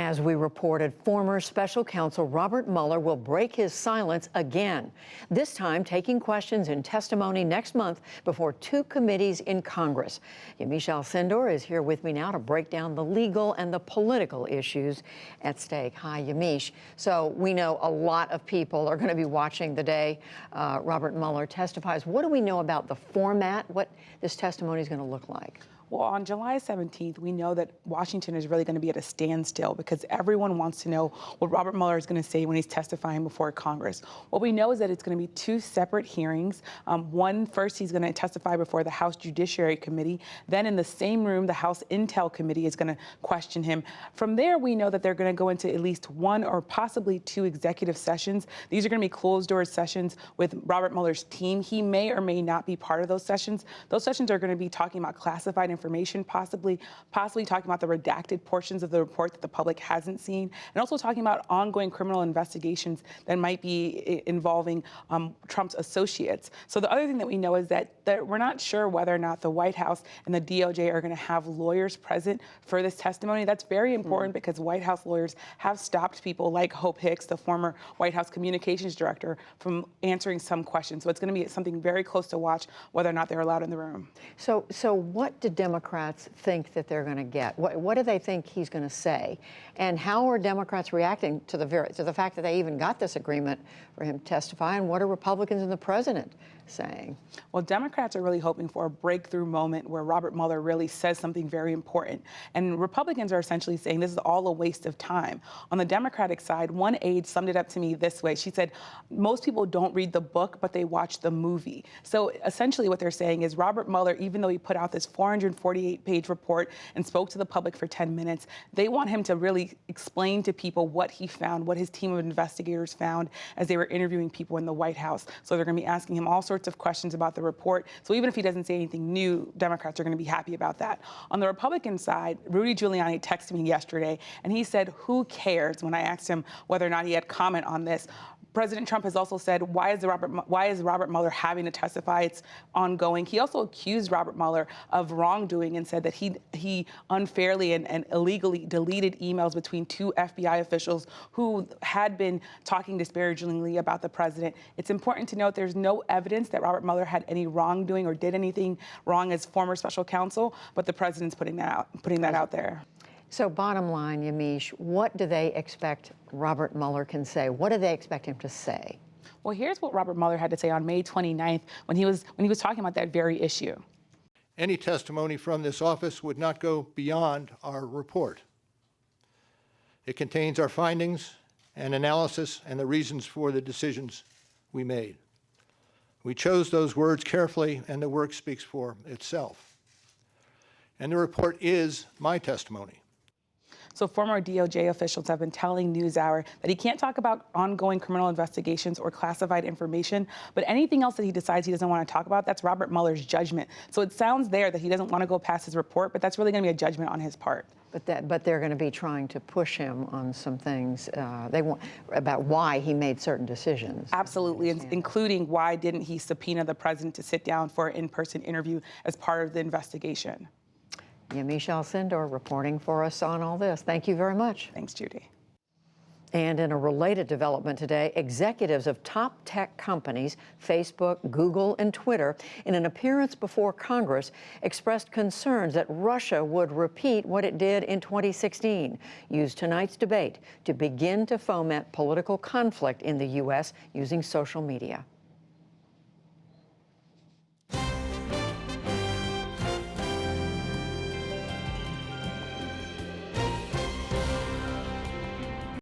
As we reported, former special counsel Robert Mueller will break his silence again, this time taking questions in testimony next month before two committees in Congress. Yamiche Alcindor is here with me now to break down the legal and the political issues at stake. Hi, Yamiche. So we know a lot of people are going to be watching the day Robert Mueller testifies. What do we know about the format, what this testimony is going to look like? Well, on July 17th, we know that Washington is really going to be at a standstill because everyone wants to know what Robert Mueller is going to say when he's testifying before Congress. What we know is that it's going to be two separate hearings. First, he's going to testify before the House Judiciary Committee. Then in the same room, the House Intel Committee is going to question him. From there, we know that they're going to go into at least one or possibly two executive sessions. These are going to be closed-door sessions with Robert Mueller's team. He may or may not be part of those sessions. Those sessions are going to be talking about classified information, possibly talking about the redacted portions of the report that the public hasn't seen, and also talking about ongoing criminal investigations that might be involving Trump's associates. So the other thing that we know is that we're not sure whether or not the White House and the DOJ are going to have lawyers present for this testimony. That's very important because White House lawyers have stopped people like Hope Hicks, the former White House communications director, from answering some questions. So it's going to be something very close to watch whether or not they're allowed in the room. So what do Democrats think that they're going to get? What do they think he's going to say? And how are Democrats reacting to the fact that they even got this agreement for him to testify? And what are Republicans and the president saying? Well, Democrats are really hoping for a breakthrough moment where Robert Mueller really says something very important. And Republicans are essentially saying this is all a waste of time. On the Democratic side, one aide summed it up to me this way. She said, most people don't read the book, but they watch the movie. So essentially what they're saying is Robert Mueller, even though he put out this 448-page report and spoke to the public for 10 minutes, they want him to really explain to people what he found, what his team of investigators found as they were interviewing people in the White House. So they're going to be asking him all sorts of questions about the report. So even if he doesn't say anything new, Democrats are going to be happy about that. On the Republican side, Rudy Giuliani texted me yesterday, and he said, who cares, when I asked him whether or not he had comment on this. President Trump has also said, why is Robert Mueller having to testify? It's ongoing. He also accused Robert Mueller of wrongdoing and said that he unfairly and illegally deleted emails between two FBI officials who had been talking disparagingly about the president. It's important to note there's no evidence that Robert Mueller had any wrongdoing or did anything wrong as former special counsel, but the president's putting that out there. So bottom line, Yamiche, what do they expect Robert Mueller can say? What do they expect him to say? Well, here's what Robert Mueller had to say on May 29th when he was talking about that very issue. Any testimony from this office would not go beyond our report. It contains our findings and analysis and the reasons for the decisions we made. We chose those words carefully, and the work speaks for itself. And the report is my testimony. So former DOJ officials have been telling NewsHour that he can't talk about ongoing criminal investigations or classified information, but anything else that he decides he doesn't want to talk about, that's Robert Mueller's judgment. So it sounds there that he doesn't want to go past his report, but that's really going to be a judgment on his part. But they're going to be trying to push him on some things about why he made certain decisions. Absolutely, including why didn't he subpoena the president to sit down for an in-person interview as part of the investigation. Yamiche Alcindor reporting for us on all this. Thank you very much. Thanks, Judy. And in a related development today, executives of top tech companies, Facebook, Google, and Twitter, in an appearance before Congress, expressed concerns that Russia would repeat what it did in 2016, use tonight's debate to begin to foment political conflict in the U.S. using social media.